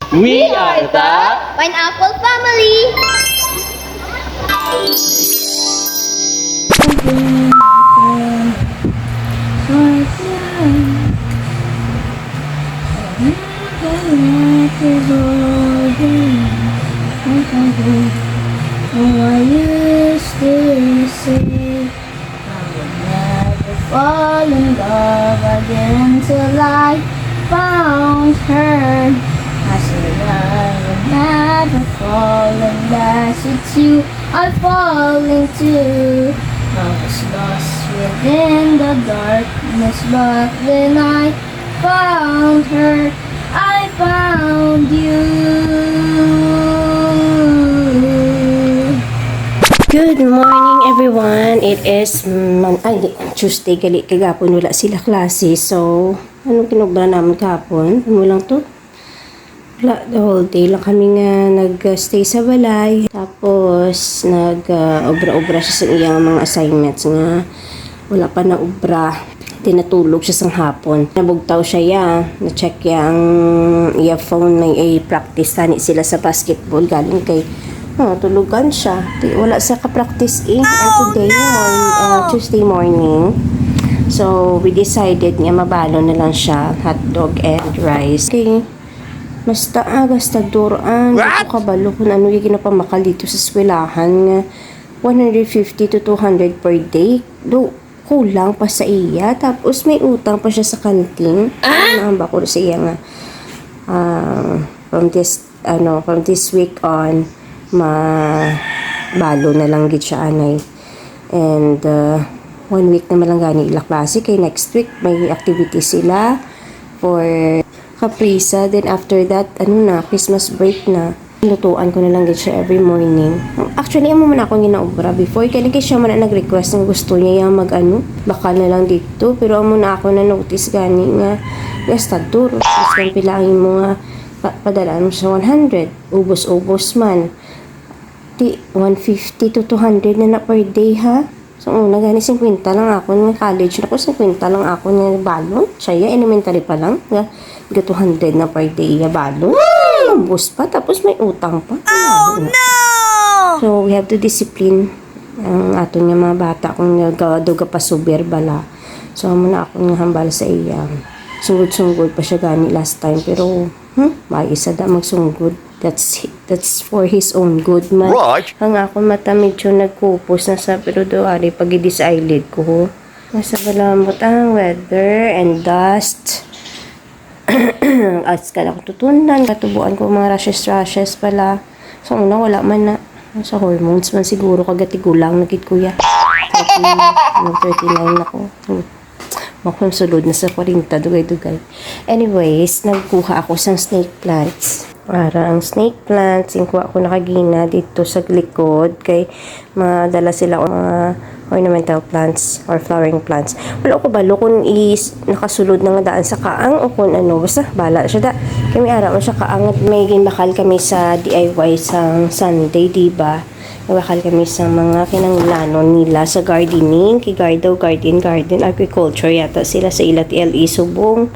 We are the Pineapple Family! I used to say I would never fall in love again till I found her. I said I would never fall unless it's you I fall into. I was lost within the darkness, but when I found her, I found you. Good morning everyone. It is Tuesday gali kagapon wala sila klase. So, anong kinubra namin kahapon? Ano lang to? Wala, the whole day lang kami nga nag-stay sa balay. Tapos, nag-obra-obra siya sa iyang mga assignments nga wala pa na obra. Tinatulog siya sang hapon. Nabugtaw siya ya. Na-check ya ang iya phone may practice tani sila sa basketball galing kay tulugan siya. Wala siya ka-practice and today Tuesday morning. So, we decided nga mabalo na lang siya. Hotdog and rice. Okay. Basta basta duraan. Dito kabalo kung ano yung ginapamakal dito sa eskwelahan nga 150 to 200 per day. Kulang pa sa iya. Tapos may utang pa siya sa kantin. Ano ba ko sa iya nga from this week on balo na lang gid siya anay. And 1 week na malanggani ila klase kay next week may activity sila for Caprisa. Then after that Christmas break na. Lutuan ko na lang gid siya every morning. Actually amo man ako ginaobra before kay siya man nag-request ng gusto niya yung baka na lang dito, pero amo na ako na notice gani nga gastador. Mas lang pilahin mo nga padalaan mo sa 100 ubos-ubos man 150 to 200 na per day ha. So una gani 50 lang ako ng college na ko 50 lang ako ng balon. Siya elementary pa lang nga 200 na per day ya balon. Ubos pa tapos may utang pa. Oh no. So we have to discipline ang ato nga mga bata kung nagaduga pa super bala. So muna ako nga hambal sa iya. Sungod-sungod pa siya gani last time pero may isa da magsunggod. That's for his own good man. Right. Ang ako mata medyo nagkupos na sa pero do ari pag i-dis eyelid ko. Nasa balamot ang weather and dust. As kala ko tutunan, katubuan ko mga rashes pala. So una wala man na sa hormones man siguro kagatigulang nagit kuya. 39 ako. Makong sulod na sa 40 dugay-dugay. Anyways, nagkuha ako sa snake plants. Para ang snake plants, kuha ko nakagina dito sa likod kay madala sila mga ornamental plants or flowering plants. Wala ko balo kung nakasulod na nga daan sa kaang o kung basta bala siya da. Kaya may araw siya kaang at may ginbakal kami sa DIY sang Sunday, diba? Nabakal kami sa mga kinanglanon nila sa gardening, kay Garden, agriculture yata sila sa ilat LE Subong.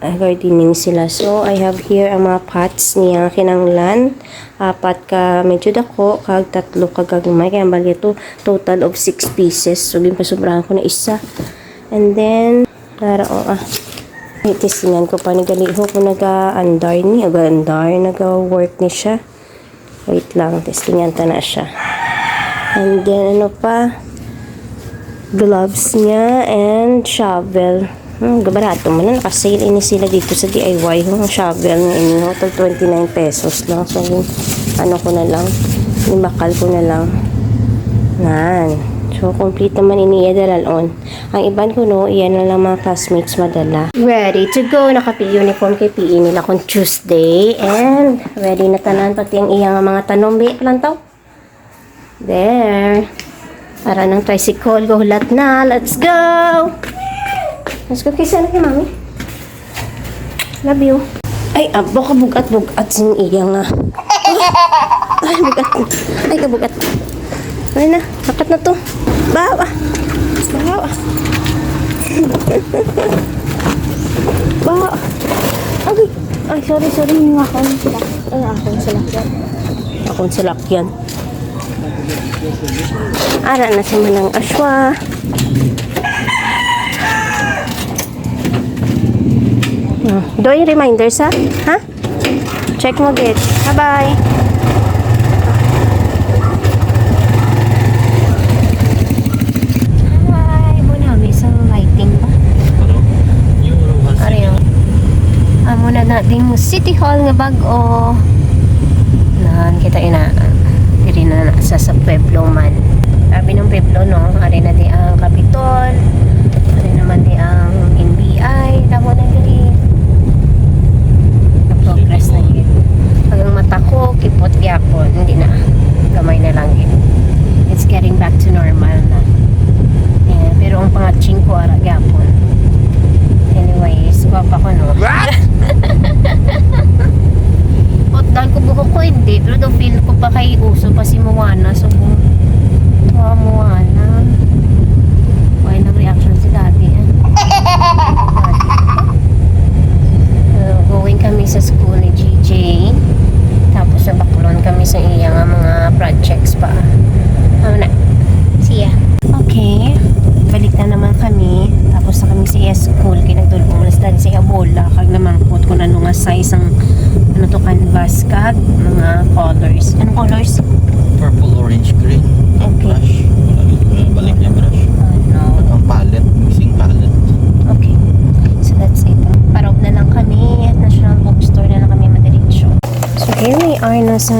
Gardening sila. So, I have here ang mga pots niya kinanglan. 4 ka medyo dako, kag 3 ka gagmay. Kaya bali ito, total of 6 pieces. So, ginpasubrahan ko na isa. And then, testingan ko pa, nagaliho ko nag-andar nag-work ni siya. Wait lang, testingan ta na siya. And then, gloves niya and shovel. Barato man na nakasale ini sila dito sa DIY yung shovel ng inyo tag 29 pesos lang. So ko na lang bakal ko na lang so complete naman iniya dalalon. Ang iban ko iyan na lang mga classmates madala. Ready to go, nakapi-uniform kay PE nila kung Tuesday and ready na tanan pati ang iyang mga tanombe plantaw there para ng tricycle go hulat na. Let's go. Let's go kisa na kay mami. Love you. Ay, abo ka bugat sing iya nga. Ay, bugat. Ay, kabugat. Ay na, dapat na to. Bawa. Bawa. Ay, Ay, sorry. Yung akong salakyan. Ay, akong salakyan. Ara na si Manang Aswa. Doy reminders ha? Ha? Check mo git. Bye-bye. Hi, muna may isang lighting pa. Ari yun. Muna nating City Hall nga bag-o. Nahan kita ina. Diri na sa Pueblo man. Sabi ng Pueblo no, ari na di ang Capitol. Ari naman di ang NBI. Tamo na diri. Na-progress na yun. Pag ang mata ko, kipot gyapon. Hindi na. Gamay na lang yun. It's getting back to normal na. Yeah, pero ang pangatching ko ara gyapon. Anyways, guwapa ko no. Dahil ko buhok ko hindi, pero daw feel ko pa kay uso pa si Moana. So, Moana. Why nang reaction si daddy going kami sa school ni GJ. Tapos nabakulon kami sa iyang mga projects pa. Na. See ya. Okay. Balik na naman kami. Tapos na kami sa iya school. Kinagdulong na sa siya bola. Kag namangkot kung ano nga size ang ano to canvas kag mga colors. Anong colors? Purple, orange, green. Okay. Brush. Balik niya brush. No. Ang palette, mixing palette. Okay. So that's it. Parob na lang kami at National Bookstore na lang kami madiretso. So here we are na sa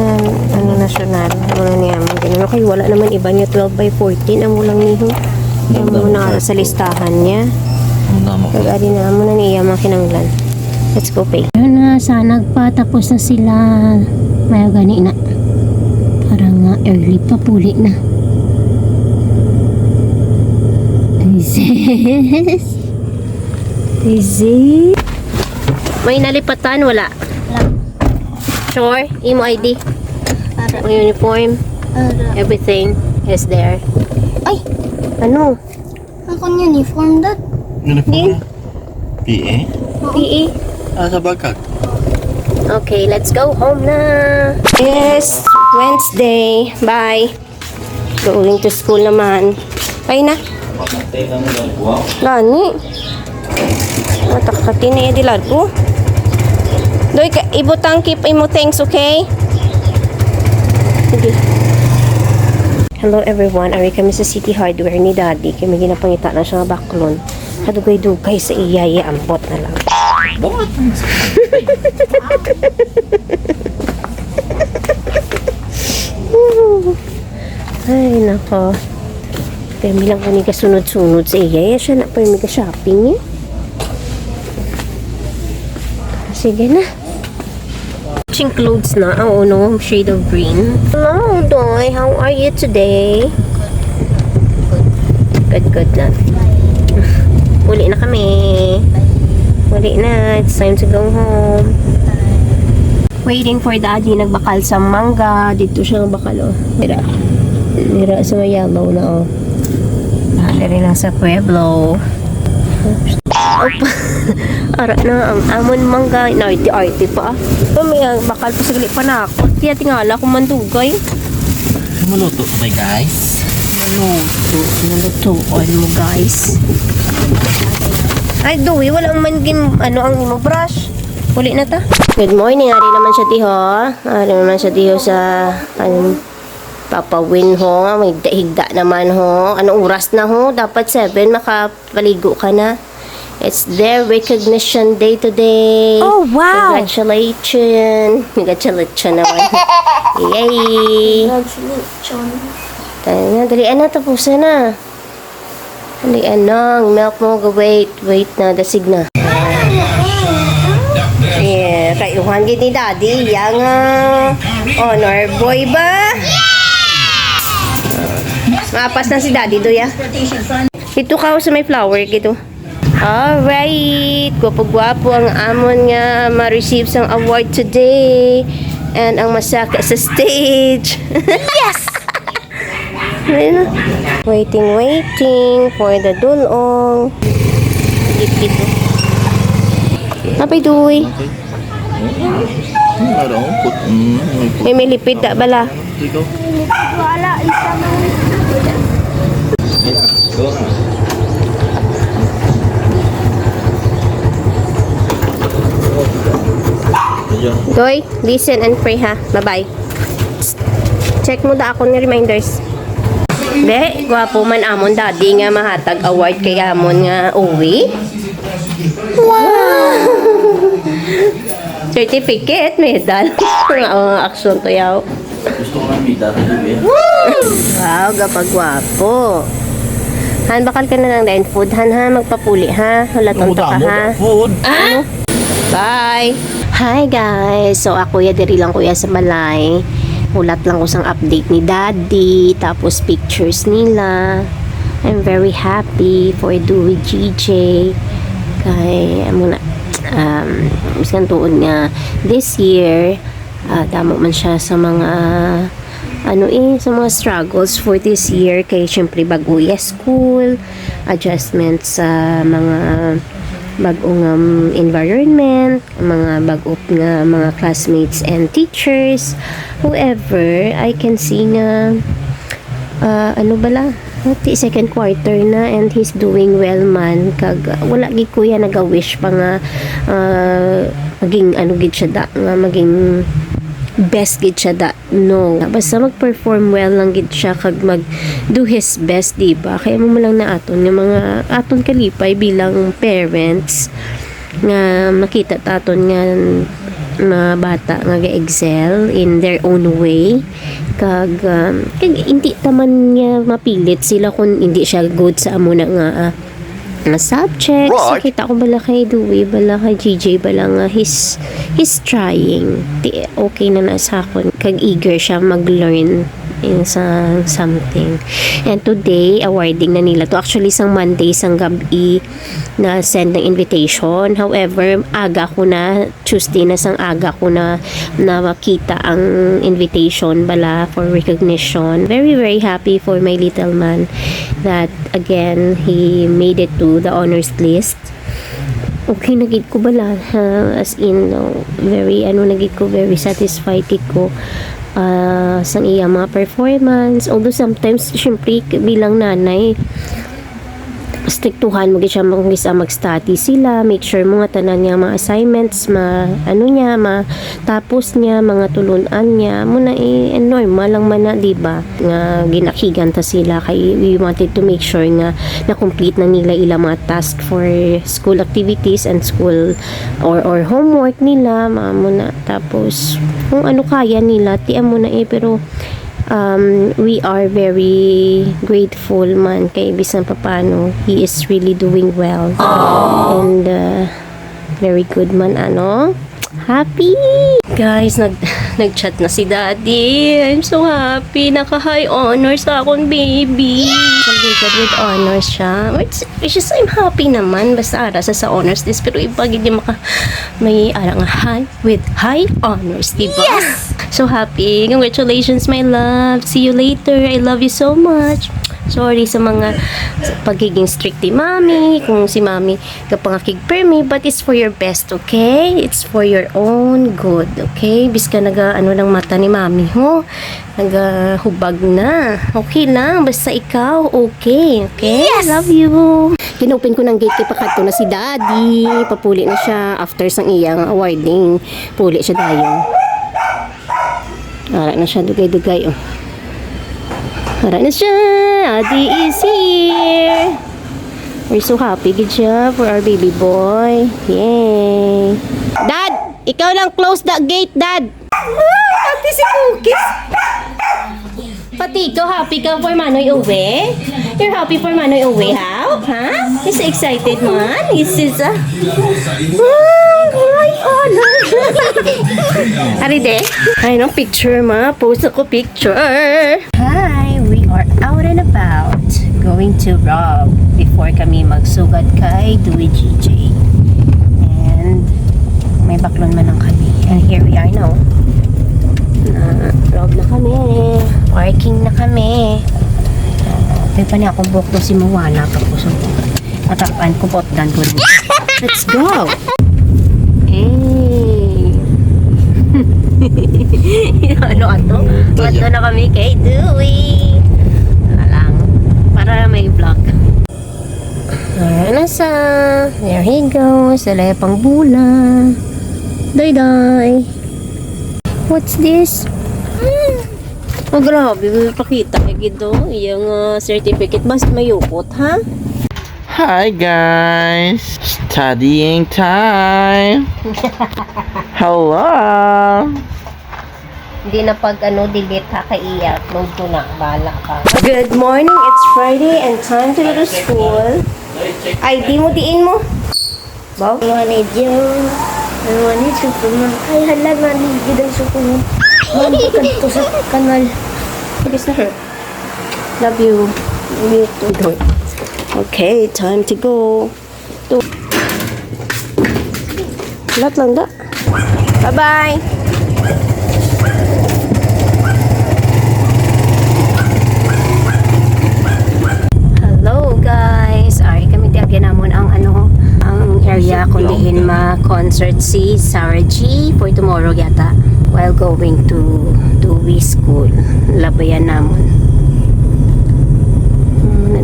national. Mga niyaman. Ganun kayo. Wala naman iba niya 12 by 14. Ang ulang niho. Yung muna sa listahan niya. Ang dama ko. Kag-ari na muna niya makinanglan. Let's go pay. Yun na, sanag pa. Tapos na sila. Maya gani na. Parang early pa. Puli na. Is it? May nalipatan? Wala. Sure? Imo ID? Ang uniform? Everything is there. Ay! Ano? Akong uniform dad. Uniform? PA? PE? Sa bagkag. Okay, let's go home na. Yes, Wednesday. Bye. Going to school naman. Bye na. Lani. Matakati na edilar ko. Doy, ibutang keep imo thanks, okay? Sige. Hello everyone. Ari kami sa City Hardware ni Daddy. Kami ginapangita na siya nga baklon. Kadugay-dugay sa iyaya. Ambot na lang. Bakit? Ay, nako. Kami lang kami kasunod-sunod sa iya. Siya na pa yung shopping eh. Sige na. Matching clothes na. Oo, no? Shade of green. Hello, Doy. How are you today? Good na. Uli na kami. Uli na. It's time to go home. Waiting for Daddy. Nagbakal sa mangga. Dito siya nagbakal, oh. Dira sa may yellow na, oh. Diri lang sa Pueblo. Ara na ang amon mangga. Arte pa. May bakal pa saglit pa na ako. Tiya tingala kung mandugay. Maluto ka ba, guys? Nalutuan mo, guys. Ay, Dewey, walang man ano ang imo brush. Uli na ta. Good morning. Ari naman siya tiho. Ari naman siya tiho sa Papa Win ho. May higda naman ho. Anong oras na ho? Dapat 7 makapaligo ka na. It's their recognition day today. Oh, wow. Congratulations. Congratulations naman. Yay. Dalian na, tapusan na. Dalian na. Ang milk mo, wait na, dasig na. Yeah, kayuhan gid ni Daddy. Yang honor boy ba? Mapas na si Daddy do ya. Ito ka sa may flower gito. Alright, gwapo-gwapo ang amon nga ma-receive sang award today. And ang masaka sa stage. Yes! Waiting for the dulong. Git-git. Apay duwi. Meron akong put. May put. May lipid da bala. Ikaw. Wala, isa man. Go na. Ayan. Goy, listen and pray ha. Bye-bye. Check mo da ako ni reminders. De, gwapo man amon daddy nga mahatag award kay amon nga uwi. Wow! Certificate, medal. Action to yaw. Gusto ko ng mida. Wow, gapag gwapo. Han, bakal ka na lang din food. Han ha, magpapuli ha. Wala tonto ka ha. Food. Ano? Bye! Hi guys! So ako diri lang kuya sa Malay. Ulat lang ko sang update ni Daddy. Tapos pictures nila. I'm very happy for Dewey GJ. Kay, muna, miskan tuod nga this year, damo man siya sa mga sa mga struggles for this year. Kay syempre bago school, adjustment sa mga bagong environment, mga bago nga mga classmates and teachers. However, I can see nga second quarter na and he's doing well man. Kag wala gid kuya nagawish pa nga maging gid siya da nga maging best gid siya da. No, basta mag-perform well lang gid siya kag mag do his best, diba? Kaya mo lang na aton nga mga aton kalipay bilang parents nga makita taton nga mga bata nga ga-excel in their own way. Kag hindi taman nga mapilit sila kung hindi siya good sa amo na nga subjects. Right. Kita ko bala kay Dewey, bala kay GJ, bala nga he's trying. Okay na sa akon. Kag eager siya mag-learn in something. And today, awarding na nila to. Actually, sang Monday, sang gabi na send ng invitation. However, aga ko na, Tuesday na sang aga ko na makita ang invitation bala for recognition. Very, very happy for my little man that, again, he made it to the honors list. Okay, nagid ko bala, as in, very, nagid ko, very satisfied ko sa iya mga performance. Although sometimes, syempre, bilang nanay, striktuhan mo siya mag-study sila, make sure mo nga tanan niya mga assignments, matapos niya, mga tulunan niya, muna normal lang man na, diba? Nga ginakigan ta sila, kay we wanted to make sure nga na-complete na nila ilang mga task for school activities and school or homework nila, muna. Tapos, kung ano kaya nila, tiyan mo na pero we are very grateful man kay bisan papano he is really doing well. And very good man happy guys. Nag-chat na si Daddy. I'm so happy, naka-high honors sa akong baby. Graduated with honors siya, which is I'm happy naman basta ara sa honors list, pero iba gid may ara nga with high honors, diba? Yes! So happy. Congratulations, my love. See you later. I love you so much. Sorry sa mga pagiging strict ni Mami. Kung si Mami kapangakig permi, but it's for your best, okay? It's for your own good, okay? Bis ka ng mata ni Mami, ho? Hubag na. Okay lang. Basta ikaw, okay? Okay? Yes! I love you. Kinopen ko ng gate kay pakato na si Daddy. Papuli na siya after sang iyang awarding. Puli siya dayon. Ara na siya dugay-dugay, Ara na siya. Daddy is here. We're so happy gid siya for our baby boy. Yay. Dad, ikaw lang close the gate, Dad. Happy si Cookies. Pati ikaw, happy ka for Manoy uwi? You're happy for Manoy uwi, how? Huh? He's excited man. This is a... my honor. Ari de? Ay, no, picture ma. Post ako picture. Hi, we are out and about. Going to Rob before kami magsugad kay Dewey GJ. And may baklon man lang kami. And here we are now. Rob na kami. Parking na kami. May pa niya akong buhok si Moana. Tapos matapan ko po. Dan ko. Let's go! Hey! ato. Ato na kami kay Dewey. Lang. Para may vlog. Alright, nasa. There he goes. Dala pang bula. Day. What's this? Oh, grabe. Pakita kay Gido. Yung certificate. Basta mayupot, ha? Hi guys, studying time. Hello. Hindi na pag delete ha, kaiyak. Load ko na, bala ka. Good morning, it's Friday and time to go to school. Ay, di mo diin mo. Bow? I wanted Superman. Ay, hala, naligid ang Superman. Mandikan to sa kanal. Bilis na her. Love you. Me too. Okay, time to go. Lahat lang da. Bye-bye. Hello guys. Ay, kami tiagyan namon ang ang area kung dihin ma-concert si Sarah G for tomorrow yata while going to Dewey School. Labayan namon.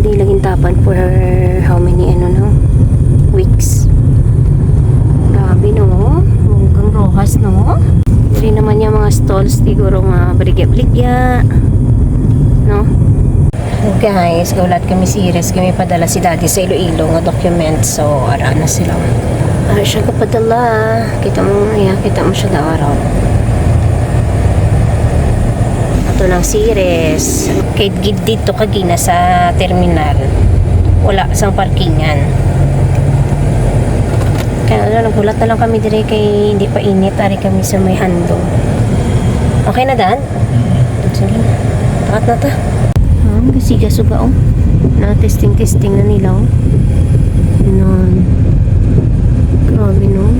Hindi laging tapan for how many weeks. Grabe no. Hanggang Rojas no. Hindi naman yung mga stalls siguro nga baligya-baligya. No? Guys, gaulat kami series. Kami padala si daddy sa Iloilo nga document. So, ara na sila. Ara siya kapadala. Kita mo siya daw araw. Ito ng series. Kay gid dito kagina sa terminal. Wala sang parkingan. Kaya nagulat na lang kami dire kay hindi pa init. Ari kami sa may handong. Okay na Dan? Sige na. Takat na ta. Gasiga suga na testing na nila Nun. Grabe no.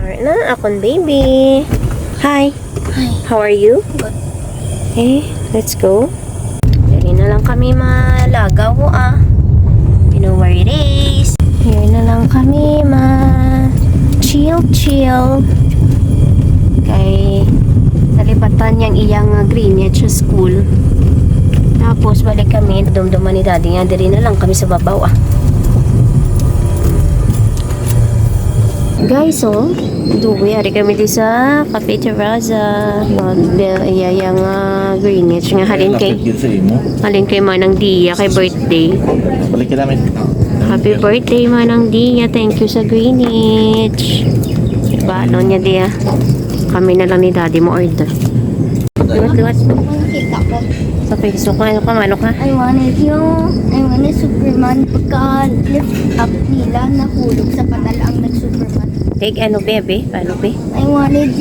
Alright na, akong baby. Hi. How are you? Good. Okay, let's go. Dali na lang kami malagaw You know where it is. Here na lang kami chill. Kay talipatan yang iyang Greenwich School. Tapos balik kami, dumduman ni daddy nga, dali na lang kami sa babaw Guys, Dewey, ari kami di sa Cafe Terraza. Yung Greenwich nga halin kay Manang Dia kay birthday. Balik ka namin. Happy birthday Manang Dia, thank you sa Greenwich. Balon niya Dia. Kami na lang ni daddy mo order. Liwat. Nakita ko. Sa Facebook, ano ka? I wanted Superman pagka-lift up nila, nahulog sa kanal ang nag-Superman. Take bebe? Paano be? I wanted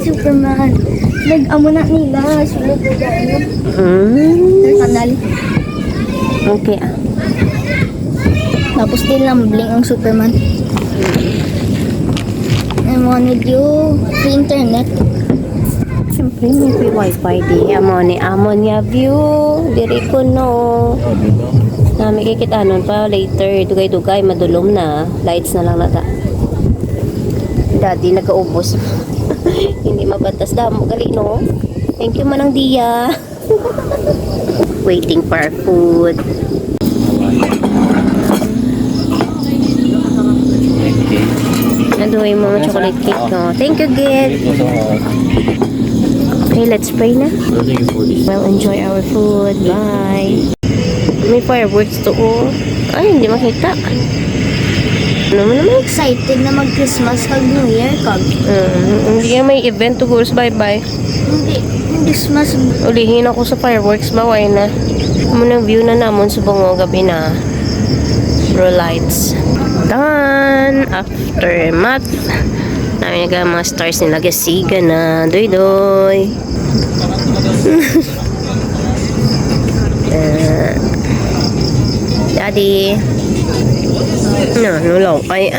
Superman. Nag-amo na nila, sulog na gano'n. Sa kanal. Okay Tapos nilambling ang Superman. I wanted sa internet. Siyempre, may free wifi di. Ammonia view. Diri ko no. Nami kikita nun pa later. Dugay-dugay. Madulom na. Lights na lang nata. Daddy, nagkaubos. Hindi mabatas. Damo, gali no. Thank you Manang Dia. Waiting for our food. Naduhay mo chocolate cake no. Thank you, Gid. Okay, let's pray na. Well, enjoy our food. Bye. May fireworks to Ay, hindi makita. Ano mo naman? Excited na mag-Christmas kag New Year kag. Hindi may event to girls. Bye-bye. Hindi. Christmas. Ulihin ako sa fireworks. Baway na. Munang view na namon sa bungo gabi na. Bro lights. Done. After math. Namin nga mga stars nila gasiga na. Doy. Daddy. Nulaw ay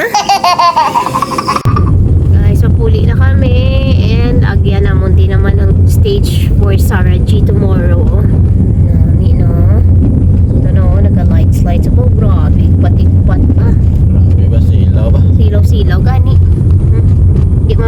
Guys, mapuli na kami. And agyan namon din naman ang stage for Sarah G tomorrow. Ito no, nagka-lights. Oh, grabe. Pati-pat pa. May ba silaw ba? Silaw-silaw. Gani. Hindi mo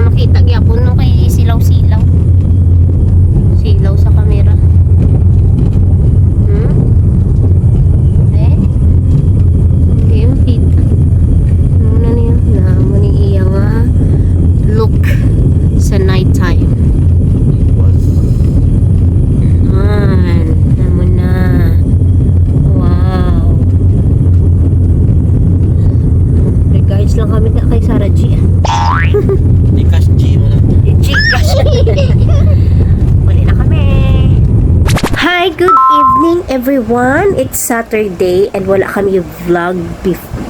everyone! It's Saturday and wala kami vlog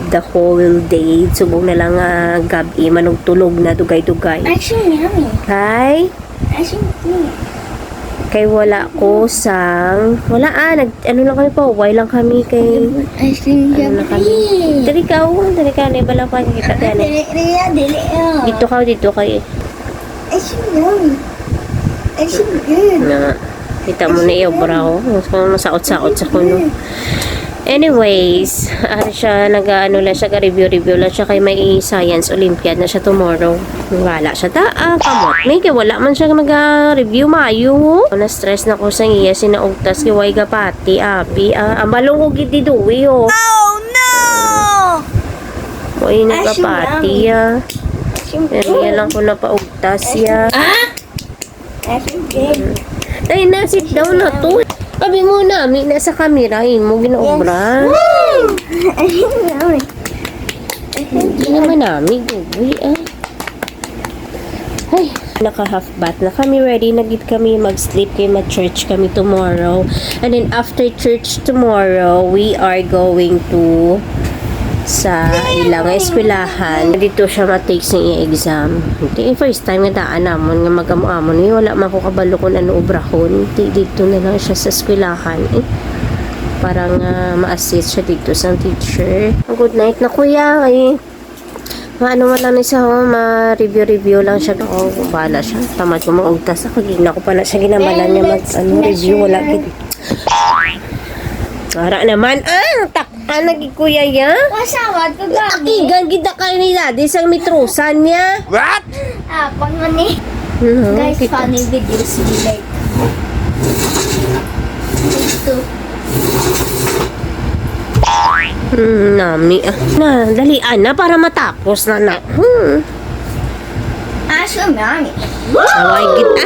the whole day. Subong na lang gabi, manugtulog na dugay-dugay. Actually, yummy. Hi! Actually, Kay wala ko sang... Wala ano lang kami pa, why lang kami kay... actually, Ano lang kami. Dali ka, bala pa kita dali. Dito ka eh. Actually, yummy. Actually, good. Na, kita mo na iyo, bro. Kung masaot-saot sa kuno. Anyways, siya nag-ano lang siya, review lang siya kay may science olympiad na siya tomorrow. Wala siya kamot. May kay wala man siya mag-review mayo. Na-stress na ko sa iya sinaugtas kay way gapati api. Ang balong ugid di duwi oh. Oh, no! Way na gapati Yan lang ko na paugtas ya. Actually, good. Ay, na-sit down na to. Sabi mo namin, nasa camera, mo ginaobra. Actually, yummy. Hindi naman namin, guwi Ay, naka-half bath na kami ready. Nagit kami mag-sleep kay mag-church kami tomorrow. And then after church tomorrow, we are going to sa ilang eskwelahan. Dito siya matake sa exam. Ito first time nga daan namon nga mag-amon. Wala man ko kabalo kung ano obrahon. Dito na lang siya sa eskwelahan. Parang ma-assist siya dito sa teacher. Good night na kuya. Maano man lang siya, ma-review lang siya. Bahala siya. Tamad ko mag-ugtas. Kagina ko pa na siya ginamalan niya mag-review. Wala gid. Para naman, naging kuya ya? Masawad ko gani. Igan kita kayo ni daddy sa mitrusan niya. What? Pag mani. Guys, funny videos we like. Ito. Nami, dalian na para matapos na. Actually, yummy. Away kita.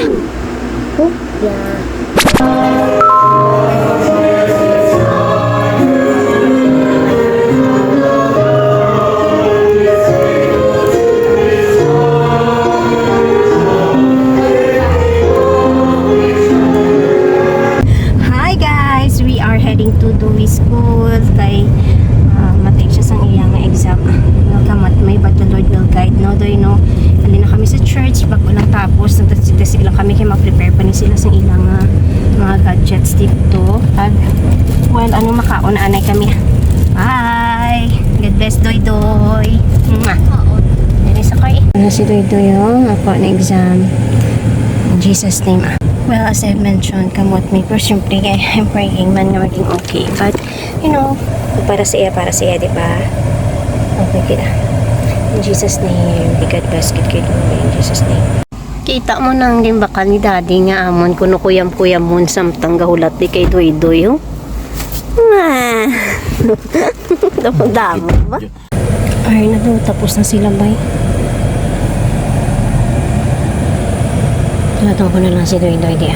Hi guys, we are heading to Dewey School kay matake siya sang iyang exam. Welcome at may but the Lord will guide no do no. Dali na kami sa church pag walang tapos nagtasitas sila kami kay ma-prepare pa ni sila sa ilang mga gadgets dito. Pag well ano makaon anay kami. Bye. God bless Doy Doy. Dali sa kay. Ano si Doy Doy ako na exam. In Jesus name. Well, as I've mentioned, kamot me pero syempre I'm praying man nga maging okay. But, you know, para sa iya, di ba? Okay kita. In Jesus name, be God bless, good in Jesus name. Kita mo nang din bakal ni daddy nga amon kuno kuyam-kuyam mon samtang gahulat di kay doy-doy oh. Damo ba? Ay, na daw, tapos na sila bay. Tinatawag ko na lang si Doy-Doy di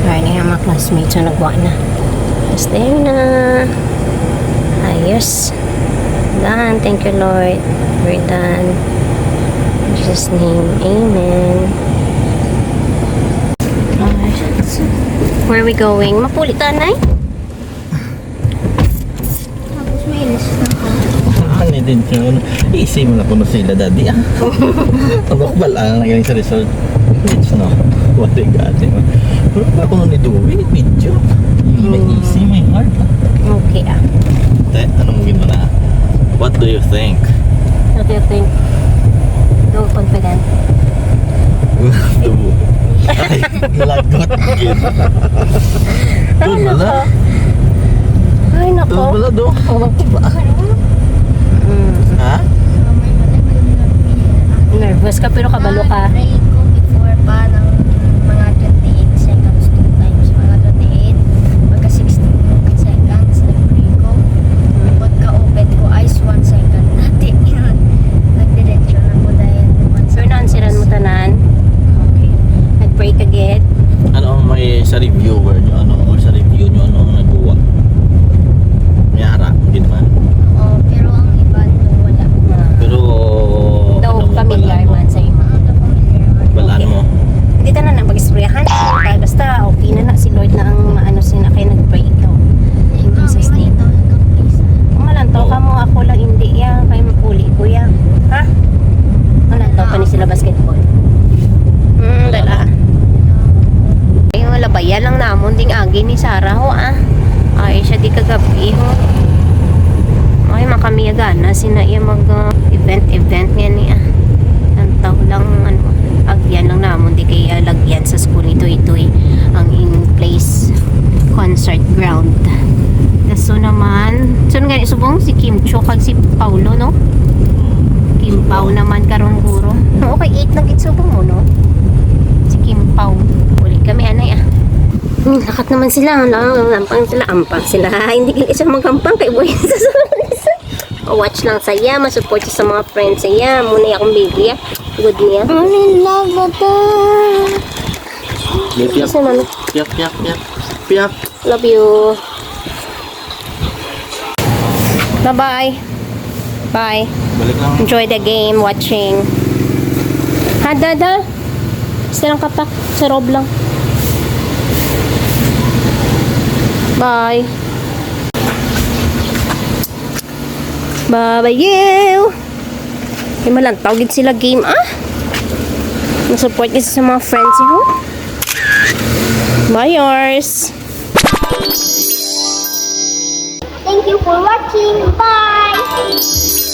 Ay, na yung mga classmates na nagwa na. Tapos there na. Ayos. Done. Thank you, Lord. We're done. In Jesus' name. Amen. Where are we going? Mapulitan na Tapos may ilis na ako. Ano din yun? Easy mo na po na sila, daddy. Ang bakbal nangyari sa resort. It's no. What they got him. Ako nung ni-doing video. May easy, may hard. Okay Anong ginawa na? What do you think? What do you think? Go confident. Ay, lagot. Doon bala. Ay, nako. Doon bala, do. Ha? Nervous ka pero kabalo ka. Try ko before pa ng mga 28 seconds 2 times. Mga 28, pagka 16 seconds, nag-pray ko. Pagka-open ko, eyes 1 second. Dati yun. Nagdiretso na ko dahil 1 Pero naansiran mo tanan. Okay. Nag-pray ka get. Ano ang may sa reviewer nyo? Ano ang sa review nyo? Ano ang nagawa? May harap, hindi naman. Oo, pero ang iba, no, wala. Pero... Daw ano mo familiar pala, man sa imo. Mga familiar man. gana sina iya mag event nga niya. Ang tao lang ano, agyan lang namon di kay lagyan sa school ito ang in place concert ground. So naman, so nga subong si Kim Cho kag si Paulo no? Kim Pao naman karon guro. Okay, 8 lang subong mo no? Si Kim Pao. Uli kami anay ah. Lakat naman sila, ampang sila. Hindi kaya siya magampang kay boy sa watch lang saya, masupport siya sa mga friends saya. Muna akong baby ah. Good niya. I love that. Piap. Love you. Bye-bye. Bye. Balik lang. Enjoy the game, watching. Ha, dada? Silang kapak sa rob lang. Bye. Bye-bye you. Ay malang tawagin sila game ah. Nasupport kasi sa mga friends niyo. Bye yours. Thank you for watching. Bye.